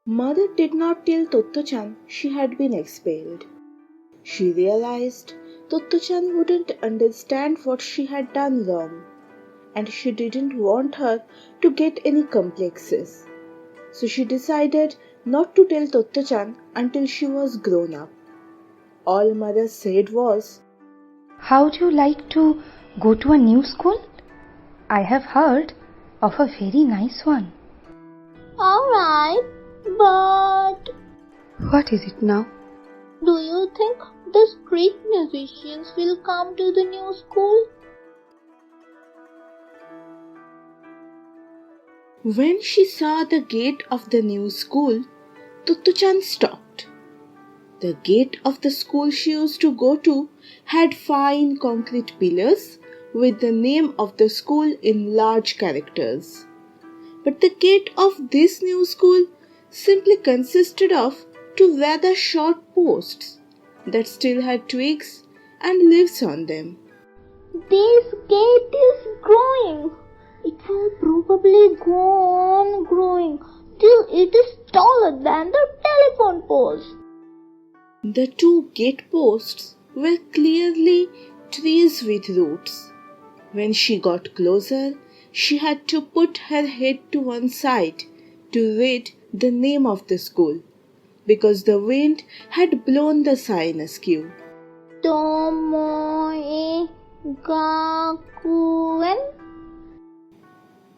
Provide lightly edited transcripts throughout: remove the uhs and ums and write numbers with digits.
Mother did not tell Tottochan she had been expelled. She realized Tottochan wouldn't understand what she had done wrong, and she didn't want her to get any complexes. So she decided not to tell Tottochan until she was grown up. All Mother said was, How'd you like to go to a new school? I have heard of a very nice one. Alright, but What is it now? do you think the street musicians will come to the new school? When she saw the gate of the new school, Tottochan stopped. The gate of the school she used to go to had fine concrete pillars with the name of the school in large characters. But the gate of this new school simply consisted of two rather short posts that still had twigs and leaves on them. This gate is growing. It will probably go on growing till it is taller than the telephone post. The two gate posts were clearly trees with roots. When she got closer, she had to put her head to one side to read the name of the school, because the wind had blown the sign askew. Tomoe Gakuen?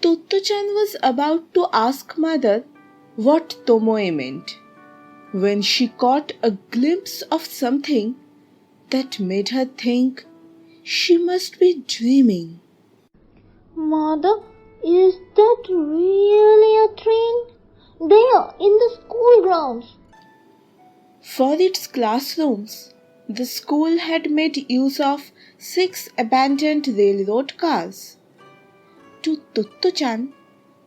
Totto-chan was about to ask Mother what Tomoe meant, when she caught a glimpse of something that made her think she must be dreaming. Mother, is that really a train? There, in the school grounds. For its classrooms, the school had made use of 6 abandoned railroad cars. To Totto-chan,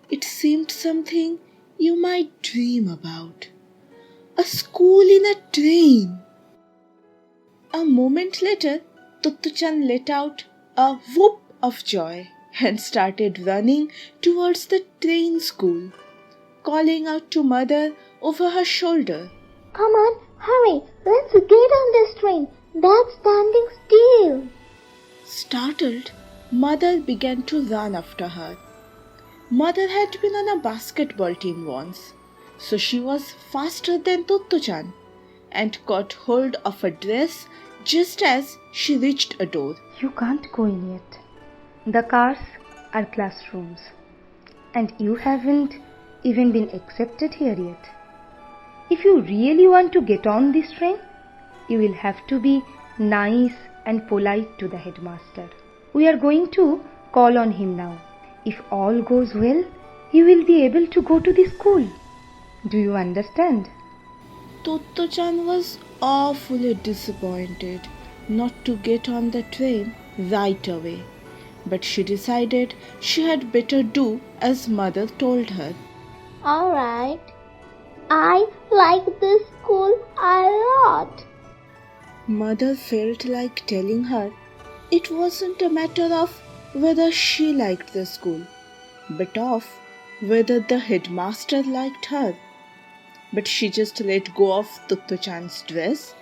it seemed something you might dream about. A school in a train. A moment later, Totto-chan let out a whoop of joy and started running towards the train school, calling out to Mother over her shoulder. Come on, hurry, let's get on this train. That's standing still. Startled, Mother began to run after her. Mother had been on a basketball team once, so she was faster than Totto-chan and caught hold of a dress just as she reached a door. You can't go in yet. The cars are classrooms, and you haven't even been accepted here yet. If you really want to get on this train, you will have to be nice and polite to the headmaster. We are going to call on him now. If all goes well, you will be able to go to the school. Do you understand? Totto-chan was awfully disappointed not to get on the train right away, but she decided she had better do as Mother told her. Alright, I like this school a lot. Mother felt like telling her it wasn't a matter of whether she liked the school, but of whether the headmaster liked her. But she just let go of Totto-chan's dress,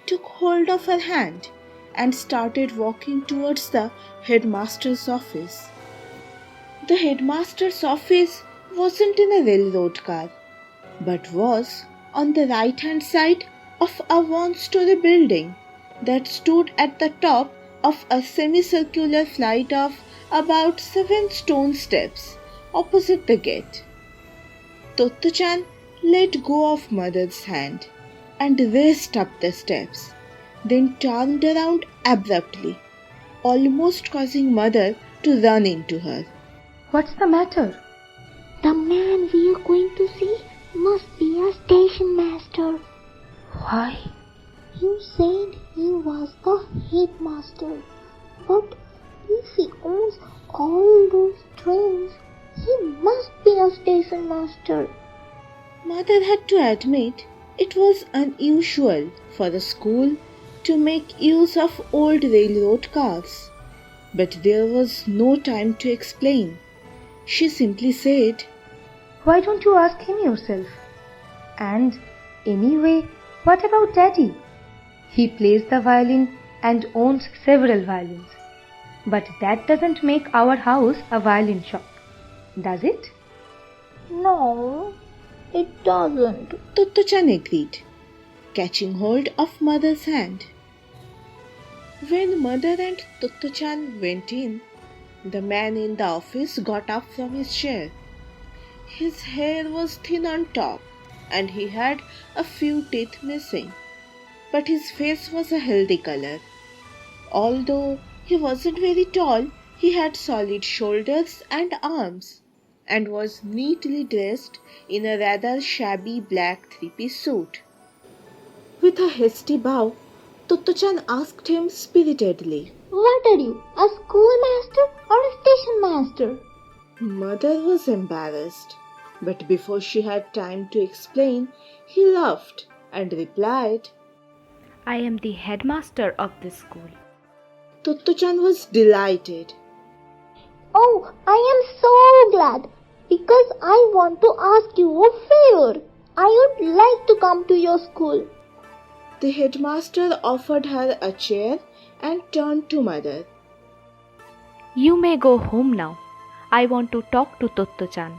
took hold of her hand, and started walking towards the headmaster's office. The headmaster's office wasn't in a railroad car, but was on the right-hand side of a one-story building that stood at the top of a semicircular flight of about 7 stone steps opposite the gate. Totto-chan let go of Mother's hand and raced up the steps, then turned around abruptly, almost causing Mother to run into her. What's the matter? The man we are going to see must be a station master. Why? You said he was the headmaster, but if he owns all those trains, he must be a station master. Mother had to admit it was unusual for the school to make use of old railroad cars, but there was no time to explain. She simply said, Why don't you ask him yourself? And anyway, what about Daddy? He plays the violin and owns several violins. But that doesn't make our house a violin shop, does it? No, it doesn't. Totto-chan agreed, catching hold of Mother's hand. When Mother and Totto-chan went in, the man in the office got up from his chair. His hair was thin on top and he had a few teeth missing, but his face was a healthy color. Although he wasn't very tall, he had solid shoulders and arms and was neatly dressed in a rather shabby black three-piece suit. With a hasty bow, Totto-chan asked him spiritedly, What are you, a schoolmaster or a station master? Mother was embarrassed, but before she had time to explain, he laughed and replied, I am the headmaster of this school. Totto-chan was delighted. Oh, I am so glad, because I want to ask you a favor. I would like to come to your school. The headmaster offered her a chair and turned to Mother. You may go home now. I want to talk to Tottochan.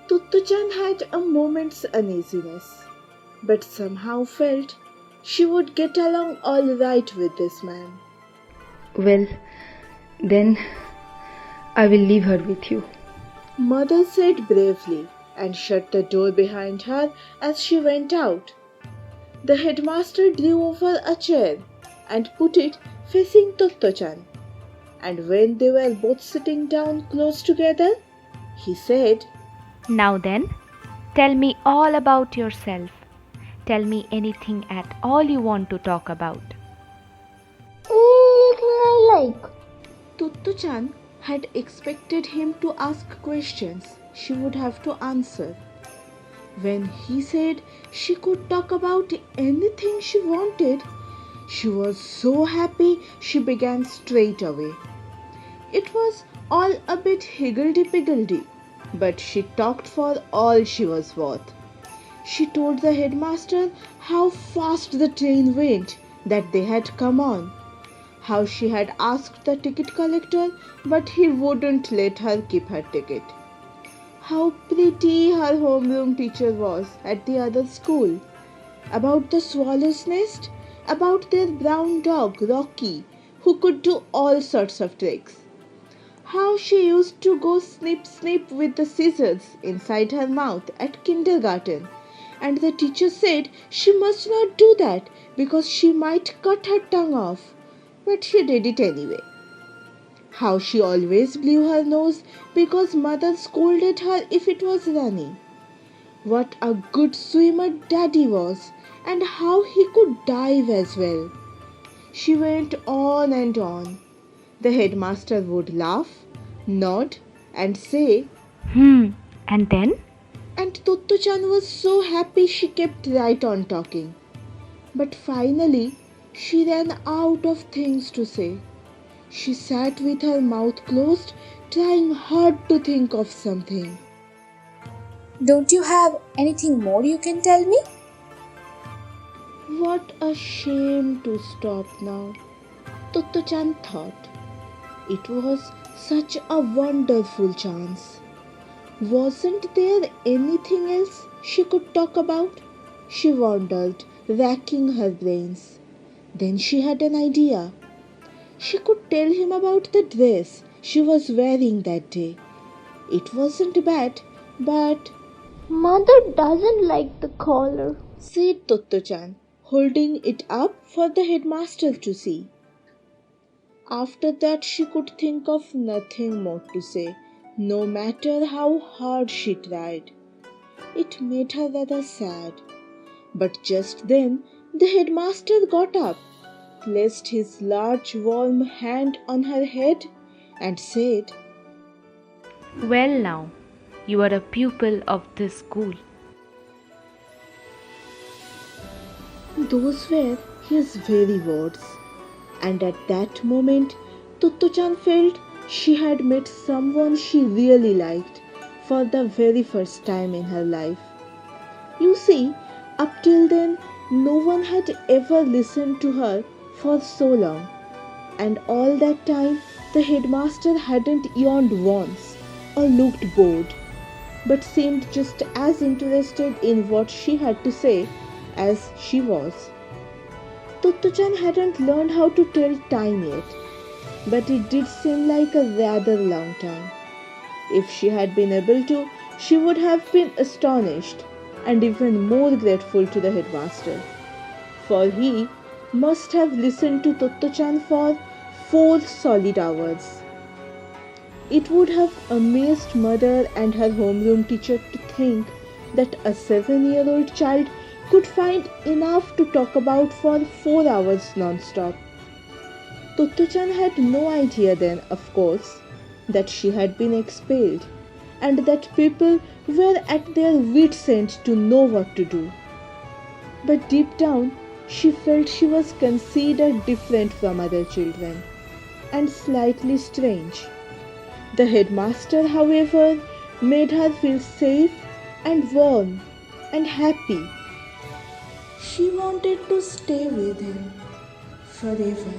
Totto-chan had a moment's uneasiness, but somehow felt she would get along all right with this man. Well, then I will leave her with you. Mother said bravely and shut the door behind her as she went out. The headmaster drew over a chair and put it facing Totto-chan. And when they were both sitting down close together, he said, Now then, tell me all about yourself. Tell me anything at all you want to talk about. Anything I like. Totto-chan had expected him to ask questions she would have to answer. When he said she could talk about anything she wanted, she was so happy she began straight away. It was all a bit higgledy-piggledy, but she talked for all she was worth. She told the headmaster how fast the train went that they had come on, how she had asked the ticket collector but he wouldn't let her keep her ticket, how pretty her homeroom teacher was at the other school, about the swallow's nest, about their brown dog Rocky who could do all sorts of tricks, how she used to go snip snip with the scissors inside her mouth at kindergarten, and the teacher said she must not do that because she might cut her tongue off, but she did it anyway. How she always blew her nose because Mother scolded her if it was running. What a good swimmer Daddy was, and how he could dive as well. She went on and on. The headmaster would laugh, nod, and say, And then? and Totto-chan was so happy she kept right on talking. But finally, she ran out of things to say. She sat with her mouth closed, trying hard to think of something. Don't you have anything more you can tell me? What a shame to stop now, Totto-chan thought. It was such a wonderful chance. Wasn't there anything else she could talk about? She wondered, racking her brains. Then she had an idea. She could tell him about the dress she was wearing that day. It wasn't bad, but Mother doesn't like the collar, said Totto-chan, holding it up for the headmaster to see. After that she could think of nothing more to say, no matter how hard she tried. It made her rather sad. But just then the headmaster got up, placed his large warm hand on her head and said, Well now, you are a pupil of this school. Those were his very words, and at that moment Totto-chan felt she had met someone she really liked for the very first time in her life. You see, up till then, no one had ever listened to her for so long, and all that time the headmaster hadn't yawned once or looked bored, but seemed just as interested in what she had to say as she was. Totto-chan hadn't learned how to tell time yet, but it did seem like a rather long time. If she had been able to, she would have been astonished and even more grateful to the headmaster, for he must have listened to Totto-chan for 4 solid hours. It would have amazed mother and her homeroom teacher to think that a 7-year-old child could find enough to talk about for 4 hours non-stop. Totto-chan had no idea then, of course, that she had been expelled and that people were at their wits' end to know what to do. But deep down, she felt she was considered different from other children and slightly strange. The headmaster, however, made her feel safe and warm and happy. She wanted to stay with him forever.